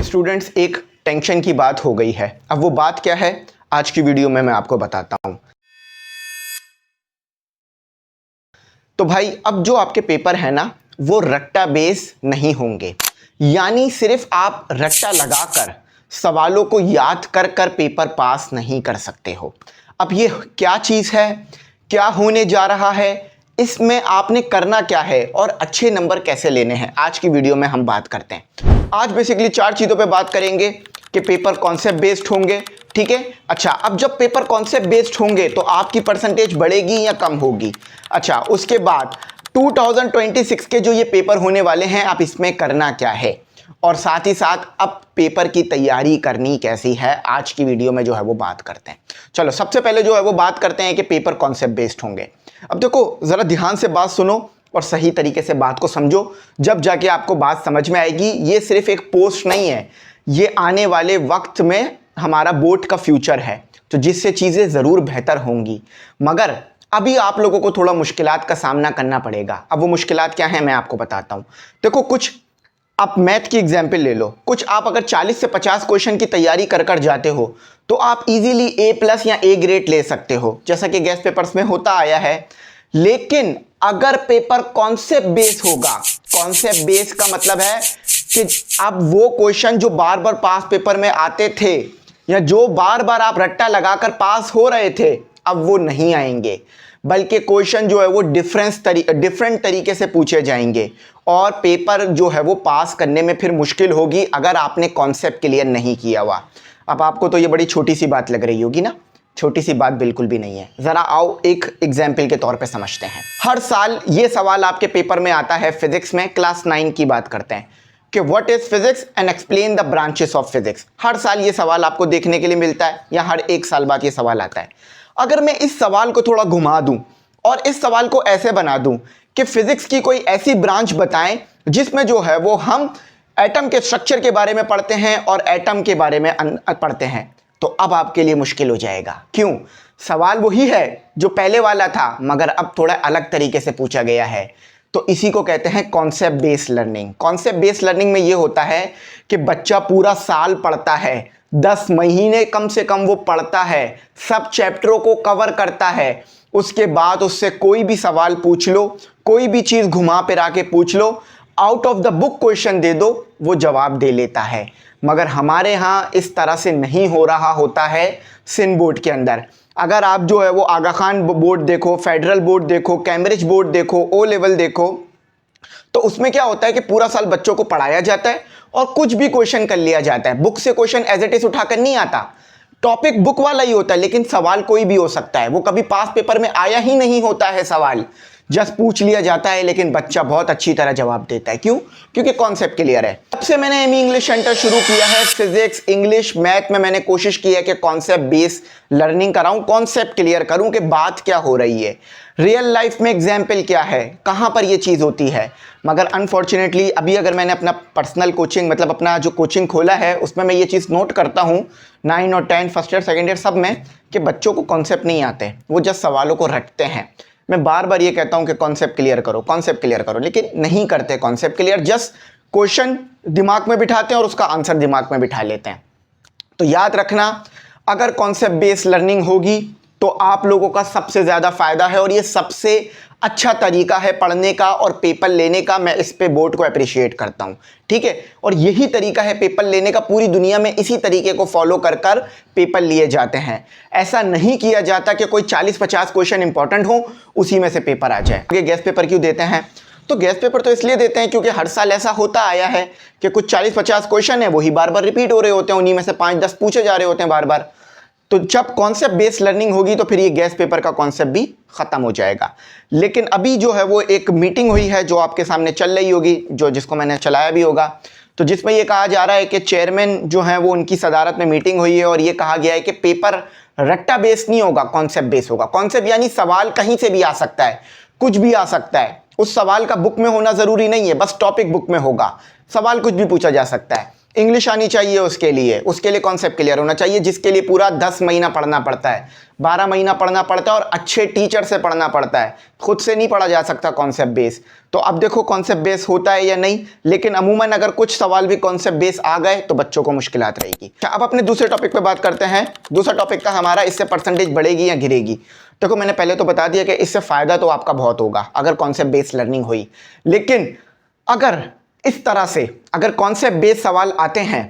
Students, एक tension की बात हो गई है। अब वो बात क्या है, आज की वीडियो में मैं आपको बताता हूं। तो भाई, अब जो आपके पेपर है ना, वो रट्टा बेस नहीं होंगे। यानी सिर्फ आप रट्टा लगाकर सवालों को याद कर कर पेपर पास नहीं कर सकते हो। अब ये क्या चीज़ है, क्या होने जा रहा है, इसमें आपने करना क्या है और अच्छे नंबर कैसे लेने हैं, आज की वीडियो में हम बात करते हैं। आज बेसिकली 4 चीज़ों पे बात करेंगे कि पेपर कॉन्सेप्ट बेस्ड होंगे। ठीक है। अच्छा, अब जब पेपर कॉन्सेप्ट बेस्ड होंगे तो आपकी परसेंटेज बढ़ेगी या कम होगी। अच्छा, उसके बाद 2026 के जो ये पेपर होने वाले हैं, आप इसमें करना क्या है और साथ ही साथ अब पेपर की तैयारी करनी कैसी है, आज की वीडियो में जो है वो बात करते हैं। चलो, सबसे पहले जो है वो बात करते हैं कि पेपर कॉन्सेप्ट बेस्ड होंगे। अब देखो, ज़रा ध्यान से बात सुनो और सही तरीके से बात को समझो, जब जाके आपको बात समझ में आएगी। ये सिर्फ एक पोस्ट नहीं है, ये आने वाले वक्त में हमारा बोर्ड का फ्यूचर है, तो जिससे चीज़ें ज़रूर बेहतर होंगी। मगर अभी आप लोगों को थोड़ा मुश्किलात का सामना करना पड़ेगा। अब वो मुश्किलात क्या है, मैं आपको बताता हूँ। देखो, कुछ आप मैथ की एग्जाम्पल ले लो। कुछ आप अगर 40 से 50 क्वेश्चन की तैयारी कर कर जाते हो तो आप इजीली A+ या A ग्रेड ले सकते हो, जैसा कि गैस पेपर्स में होता आया है। लेकिन अगर पेपर कॉन्सेप्ट बेस होगा, कॉन्सेप्ट बेस का मतलब है कि अब वो क्वेश्चन जो बार बार पास पेपर में आते थे या जो बार बार आप रट्टा लगाकर पास हो रहे थे, अब वो नहीं आएंगे, बल्कि क्वेश्चन जो है वो डिफरेंट तरीके से पूछे जाएंगे और पेपर जो है वो पास करने में फिर मुश्किल होगी अगर आपने कॉन्सेप्ट क्लियर नहीं किया हुआ। अब आपको तो ये बड़ी छोटी सी बात लग रही होगी ना, छोटी सी बात बिल्कुल भी नहीं है। ज़रा आओ एक एग्जाम्पल के तौर पे समझते हैं। हर साल ये सवाल आपके पेपर में आता है, फिजिक्स में क्लास 9 की बात करते हैं कि what is physics and explain the branches of physics. हर साल ये सवाल आपको देखने के लिए मिलता है या हर 1 साल बाद ये सवाल आता है। अगर मैं इस सवाल को थोड़ा घुमा दूं और इस सवाल को ऐसे बना दूं कि फिजिक्स की कोई ऐसी ब्रांच बताएं जिसमें जो है वो हम एटम के स्ट्रक्चर के बारे में पढ़ते हैं और एटम के बारे में पढ़ते हैं, तो अब आपके लिए मुश्किल हो जाएगा। क्यों? सवाल वही है जो पहले वाला था, मगर अब थोड़ा अलग तरीके से पूछा गया है। तो इसी को कहते हैं concept based learning. Concept based learning में ये होता है कि बच्चा पूरा साल पढ़ता है, 10 महीने कम से कम वो पढ़ता है, सब चैप्टरों को कवर करता है। उसके बाद उससे कोई भी सवाल पूछ लो, कोई भी चीज़ घुमा फिरा के पूछ लो, out of the book question दे दो, वो जवाब दे लेता है। मगर हमारे यहाँ इस तरह से नहीं हो रहा होता है सिंध बोर्ड के अंदर। अगर आप जो है वो आगा खान बोर्ड देखो, फेडरल बोर्ड देखो, कैम्ब्रिज बोर्ड देखो, ओ लेवल देखो, तो उसमें क्या होता है कि पूरा साल बच्चों को पढ़ाया जाता है और कुछ भी क्वेश्चन कर लिया जाता है। बुक से क्वेश्चन एज इट इज उठाकर नहीं आता, टॉपिक बुक वाला ही होता है, लेकिन सवाल कोई भी हो सकता है। वो कभी पास पेपर में आया ही नहीं होता है सवाल, जस्ट पूछ लिया जाता है, लेकिन बच्चा बहुत अच्छी तरह जवाब देता है। क्यों? क्योंकि कॉन्सेप्ट क्लियर है। तब से मैंने एमी इंग्लिश सेंटर शुरू किया है। फिजिक्स, इंग्लिश, मैथ में मैंने कोशिश की है कि कॉन्सेप्ट बेस लर्निंग कराऊं, कॉन्सेप्ट क्लियर करूं कि बात क्या हो रही है, रियल लाइफ में एग्जाम्पल क्या है, कहां पर ये चीज़ होती है। मगर अनफॉर्चुनेटली अभी अगर मैंने अपना पर्सनल कोचिंग, मतलब अपना जो कोचिंग खोला है, उसमें मैं ये चीज़ नोट करता हूँ 9 और 10, फर्स्ट ईयर, सेकेंड ईयर, सब में, कि बच्चों को कॉन्सेप्ट नहीं आते, वो जस्ट सवालों को रटते हैं। मैं बार बार ये कहता हूं कि कॉन्सेप्ट क्लियर करो, कॉन्सेप्ट क्लियर करो, लेकिन नहीं करते कॉन्सेप्ट क्लियर, जस्ट क्वेश्चन दिमाग में बिठाते हैं और उसका आंसर दिमाग में बिठा लेते हैं। तो याद रखना, अगर कॉन्सेप्ट बेस्ड लर्निंग होगी तो आप लोगों का सबसे ज़्यादा फायदा है और ये सबसे अच्छा तरीका है पढ़ने का और पेपर लेने का। मैं इस पे बोर्ड को अप्रिशिएट करता हूँ, ठीक है। और यही तरीका है पेपर लेने का, पूरी दुनिया में इसी तरीके को फॉलो कर कर पेपर लिए जाते हैं। ऐसा नहीं किया जाता कि कोई 40-50 क्वेश्चन इंपॉर्टेंट हो, उसी में से पेपर आ जाए। ये गैस पेपर क्यों देते हैं? तो गैस पेपर तो इसलिए देते हैं क्योंकि हर साल ऐसा होता आया है कि कुछ 40-50 क्वेश्चन है, वही बार बार रिपीट हो रहे होते हैं, उन्हीं में से 5-10 पूछे जा रहे होते हैं बार बार। तो जब कॉन्सेप्ट बेस्ड लर्निंग होगी तो फिर ये गैस पेपर का कॉन्सेप्ट भी खत्म हो जाएगा। लेकिन अभी जो है वो एक मीटिंग हुई है जो आपके सामने चल रही होगी, जिसको मैंने चलाया भी होगा, तो जिसमें ये कहा जा रहा है कि चेयरमैन जो है वो उनकी सदारत में मीटिंग हुई है और ये कहा गया है कि पेपर रट्टा बेस्ड नहीं होगा, कॉन्सेप्ट बेस्ड होगा। कॉन्सेप्ट यानी सवाल कहीं से भी आ सकता है, कुछ भी आ सकता है। उस सवाल का बुक में होना ज़रूरी नहीं है, बस टॉपिक बुक में होगा, सवाल कुछ भी पूछा जा सकता है। इंग्लिश आनी चाहिए, उसके लिए कॉन्सेप्ट क्लियर होना चाहिए, जिसके लिए पूरा 10 महीना पढ़ना पड़ता है, 12 महीना पढ़ना पड़ता है और अच्छे टीचर से पढ़ना पड़ता है, खुद से नहीं पढ़ा जा सकता कॉन्सेप्ट बेस। तो अब देखो कॉन्सेप्ट बेस होता है या नहीं, लेकिन अमूमन अगर कुछ सवाल भी कॉन्सेप्ट बेस आ गए तो बच्चों को मुश्किलात रहेगी। अब अपने दूसरे टॉपिक पे बात करते हैं। दूसरा टॉपिक था हमारा, इससे परसेंटेज बढ़ेगी या गिरेगी। देखो मैंने पहले तो बता दिया कि इससे फ़ायदा तो आपका बहुत होगा अगर कॉन्सेप्ट बेस्ड लर्निंग हुई, लेकिन अगर इस तरह से अगर कॉन्सेप्ट बेस्ड सवाल आते हैं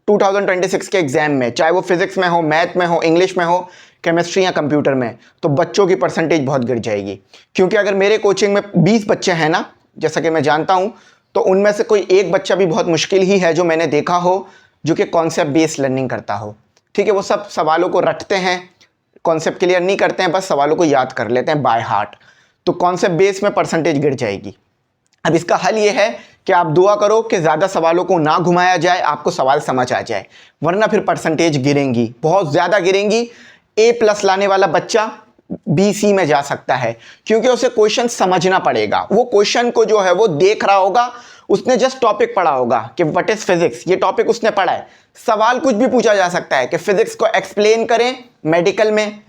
2026 के एग्जाम में, चाहे वो फिजिक्स में हो, मैथ में हो, इंग्लिश में हो, केमिस्ट्री या कंप्यूटर में, तो बच्चों की परसेंटेज बहुत गिर जाएगी। क्योंकि अगर मेरे कोचिंग में 20 बच्चे हैं ना, जैसा कि मैं जानता हूं, तो उनमें से कोई एक बच्चा भी बहुत मुश्किल ही है जो मैंने देखा हो जो कि कॉन्सेप्ट बेस्ड लर्निंग करता हो। ठीक है, वो सब सवालों को रटते हैं, कॉन्सेप्ट क्लियर नहीं करते हैं, बस सवालों को याद कर लेते हैं बाय हार्ट, तो कॉन्सेप्ट बेस में परसेंटेज गिर जाएगी। अब इसका हल ये है कि आप दुआ करो कि ज़्यादा सवालों को ना घुमाया जाए, आपको सवाल समझ आ जाए, वरना फिर परसेंटेज गिरेंगी, बहुत ज़्यादा गिरेंगी। A+ लाने वाला बच्चा BC में जा सकता है, क्योंकि उसे क्वेश्चन समझना पड़ेगा। वो क्वेश्चन को जो है वो देख रहा होगा, उसने जस्ट टॉपिक पढ़ा होगा कि व्हाट इज फिजिक्स, ये टॉपिक उसने पढ़ा है। सवाल कुछ भी पूछा जा सकता है कि फिजिक्स को एक्सप्लेन करें मेडिकल में,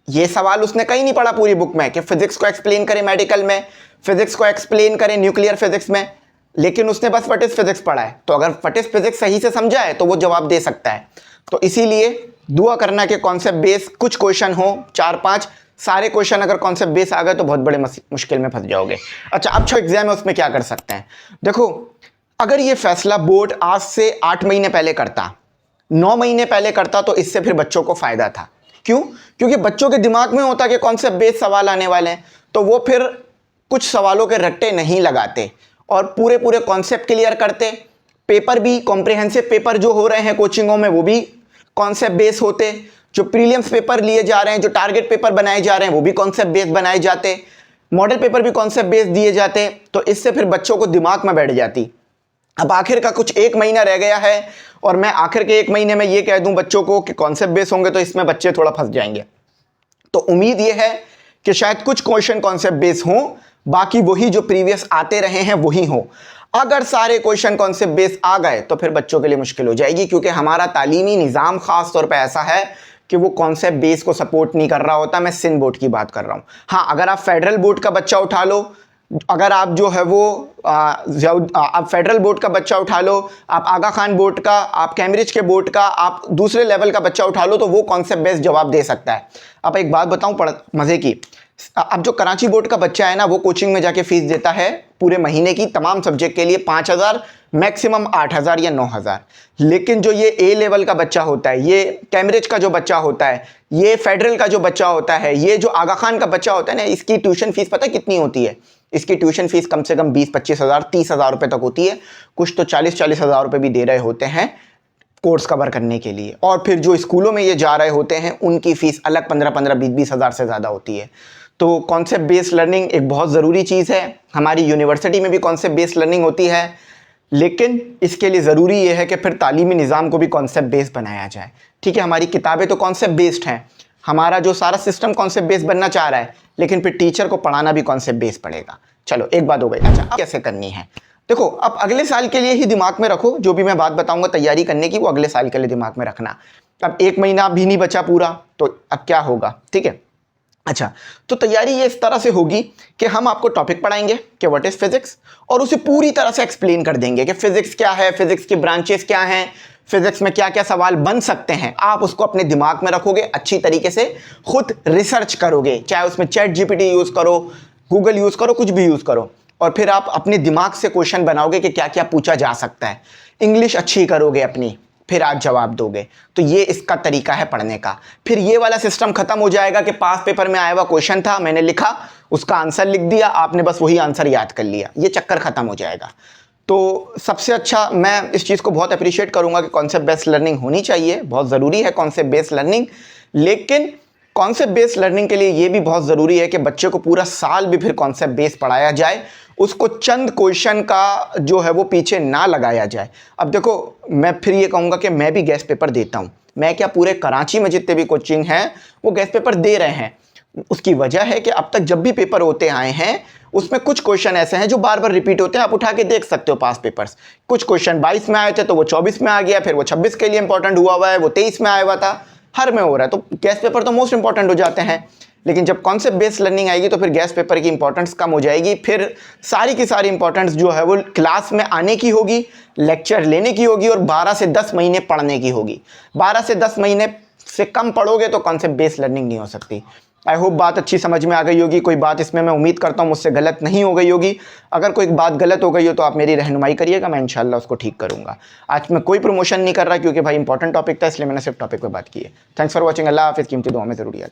ये सवाल उसने कहीं नहीं पढ़ा पूरी बुक में कि फिजिक्स को एक्सप्लेन करें मेडिकल में, फिजिक्स को एक्सप्लेन करें न्यूक्लियर फिजिक्स में, लेकिन उसने बस व्हाट इज फिजिक्स पढ़ा है। तो अगर व्हाट इज फिजिक्स सही से समझा है तो वो जवाब दे सकता है। तो इसीलिए दुआ करना कि कॉन्सेप्ट बेस कुछ क्वेश्चन हो, 4-5, सारे क्वेश्चन अगर कॉन्सेप्ट बेस आ गए तो बहुत बड़े मुश्किल में फंस जाओगे। अच्छा, अब जो एग्जाम है उसमें क्या कर सकते हैं? देखो, अगर ये फैसला बोर्ड आज से 8 महीने पहले करता, 9 महीने पहले करता, तो इससे फिर बच्चों को फायदा था। क्यों? क्योंकि बच्चों के दिमाग में होता कि कॉन्सेप्ट बेस्ड सवाल आने वाले हैं, तो वो फिर कुछ सवालों के रट्टे नहीं लगाते और पूरे पूरे कॉन्सेप्ट क्लियर करते। पेपर भी, कॉम्प्रिहेंसिव पेपर जो हो रहे हैं कोचिंगों में, वो भी कॉन्सेप्ट बेस्ड होते। जो प्रीलिम्स पेपर लिए जा रहे हैं, जो टारगेट पेपर बनाए जा रहे हैं, वो भी कॉन्सेप्ट बेस्ड बनाए जाते। मॉडल पेपर भी कॉन्सेप्ट बेस्ड दिए जाते। तो इससे फिर बच्चों को दिमाग में बैठ जाती। अब आखिर का कुछ 1 महीना रह गया है और मैं आखिर के 1 महीने में ये कह दूं बच्चों को कि कॉन्सेप्ट बेस होंगे, तो इसमें बच्चे थोड़ा फंस जाएंगे। तो उम्मीद ये है कि शायद कुछ क्वेश्चन कॉन्सेप्ट बेस हों, बाकी वही जो प्रीवियस आते रहे हैं वही हो। अगर सारे क्वेश्चन कॉन्सेप्ट बेस आ गए तो फिर बच्चों के लिए मुश्किल हो जाएगी, क्योंकि हमारा तालीमी निज़ाम खास तौर पे ऐसा है कि वो कॉन्सेप्ट बेस को सपोर्ट नहीं कर रहा होता। मैं सिंध बोर्ड की बात कर रहा हूँ। हाँ, अगर आप फेडरल बोर्ड का बच्चा उठा लो, अगर आप जो है वो आप फेडरल बोर्ड का बच्चा उठा लो, आप आगा खान बोर्ड का, आप कैम्ब्रिज के बोर्ड का, आप दूसरे लेवल का बच्चा उठा लो, तो वो कॉन्सेप्ट बेस्ड जवाब दे सकता है। अब एक बात बताऊं मज़े की, अब जो कराची बोर्ड का बच्चा है ना, वो कोचिंग में जाके फीस देता है पूरे महीने की तमाम सब्जेक्ट के लिए 5,000, मैक्सिमम 8,000 या 9,000। लेकिन जो ये A लेवल का बच्चा होता है, ये कैम्ब्रिज का जो बच्चा होता है, ये फेडरल का जो बच्चा होता है, ये जो आगा खान का बच्चा होता है ना, इसकी ट्यूशन फीस पता है कितनी होती है? इसकी ट्यूशन फीस कम से कम 20-25 हज़ार, 30 हज़ार रुपये तक होती है। कुछ तो 40-40 हज़ार रुपये भी दे रहे होते हैं कोर्स कवर करने के लिए। और फिर जो स्कूलों में ये जा रहे होते हैं उनकी फ़ीस अलग 15-15, 20-20 हज़ार से ज़्यादा होती है। तो कॉन्सेप्ट बेस्ड लर्निंग एक बहुत ज़रूरी चीज़ है। हमारी यूनिवर्सिटी में भी कॉन्सेप्ट बेस्ड लर्निंग होती है, लेकिन इसके लिए ज़रूरी ये है कि फिर तालीमी निज़ाम को भी कॉन्सेप्ट बेस्ड बनाया जाए। ठीक है, हमारी किताबें तो कॉन्सेप्ट बेस्ड हैं, हमारा जो सारा सिस्टम कॉन्सेप्ट बेस्ड बनना चाह रहा है, लेकिन फिर टीचर को पढ़ाना भी कॉन्सेप्ट बेस्ड पड़ेगा। चलो, एक बात हो गई। अच्छा, अब कैसे करनी है? देखो, अब अगले साल के लिए ही दिमाग में रखो, जो भी मैं बात बताऊंगा तैयारी करने की, वो अगले साल के लिए दिमाग में रखना। अब 1 महीना भी नहीं बचा पूरा, तो अब क्या होगा? ठीक है, अच्छा, तो तैयारी ये इस तरह से होगी कि हम आपको टॉपिक पढ़ाएंगे कि व्हाट इज फिजिक्स, और उसे पूरी तरह से एक्सप्लेन कर देंगे कि फिजिक्स क्या है, फिजिक्स की ब्रांचेस क्या हैं, फिजिक्स में क्या क्या सवाल बन सकते हैं। आप उसको अपने दिमाग में रखोगे, अच्छी तरीके से खुद रिसर्च करोगे, चाहे उसमें चैट GPT यूज़ करो, गूगल यूज़ करो, कुछ भी यूज़ करो, और फिर आप अपने दिमाग से क्वेश्चन बनाओगे कि क्या क्या पूछा जा सकता है। इंग्लिश अच्छी करोगे अपनी, फिर आप जवाब दोगे। तो ये इसका तरीका है पढ़ने का। फिर ये वाला सिस्टम खत्म हो जाएगा कि पास पेपर में आया हुआ क्वेश्चन था, मैंने लिखा, उसका आंसर लिख दिया, आपने बस वही आंसर याद कर लिया। ये चक्कर खत्म हो जाएगा। तो सबसे अच्छा, मैं इस चीज़ को बहुत अप्रिशिएट करूंगा कि कॉन्सेप्ट बेस्ड लर्निंग होनी चाहिए, बहुत ज़रूरी है कॉन्सेप्ट बेस्ड लर्निंग। लेकिन कॉन्सेप्ट बेस्ड लर्निंग के लिए ये भी बहुत ज़रूरी है कि बच्चे को पूरा साल भी फिर कॉन्सेप्ट बेस्ड पढ़ाया जाए, उसको चंद क्वेश्चन का जो है वो पीछे ना लगाया जाए। अब देखो, मैं फिर ये कहूँगा कि मैं भी गेस्ट पेपर देता हूँ। मैं क्या, पूरे कराची में जितने भी कोचिंग हैं वो गेस्ट पेपर दे रहे हैं। उसकी वजह है कि अब तक जब भी पेपर होते आए हैं उसमें कुछ क्वेश्चन ऐसे हैं जो बार बार रिपीट होते हैं, आप उठा के देख सकते हो पास पेपर्स। कुछ क्वेश्चन 22 में आए थे तो वो 24 में आ गया, फिर वो 26 के लिए इंपॉर्टेंट हुआ है, वो 23 में आया हुआ था, हर में हो रहा है। तो गैस पेपर तो मोस्ट इंपॉर्टेंट हो जाते हैं, लेकिन जब कॉन्सेप्ट बेस्ड लर्निंग आएगी तो फिर गैस पेपर की इंपॉर्टेंस कम हो जाएगी। फिर सारी की सारी इंपॉर्टेंस जो है वो क्लास में आने की होगी, लेक्चर लेने की होगी और 12 से 10 महीने पढ़ने की होगी। 12 से 10 महीने से कम पढ़ोगे तो कॉन्सेप्ट बेस्ड लर्निंग नहीं हो सकती। आई होप बात अच्छी समझ में आ गई होगी। कोई बात इसमें मैं उम्मीद करता हूँ मुझसे गलत नहीं हो गई होगी। अगर कोई बात गलत हो गई हो तो आप मेरी रहनुमाई करिएगा, मैं इंशाल्लाह उसको ठीक करूँगा। आज मैं कोई प्रमोशन नहीं कर रहा क्योंकि भाई इंपॉर्टेंट टॉपिक था, इसलिए मैंने सिर्फ टॉपिक पे बात की है। Thanks for watching. अल्लाह हाफिज़। कीमती दुआ में ज़रूर याद रखना।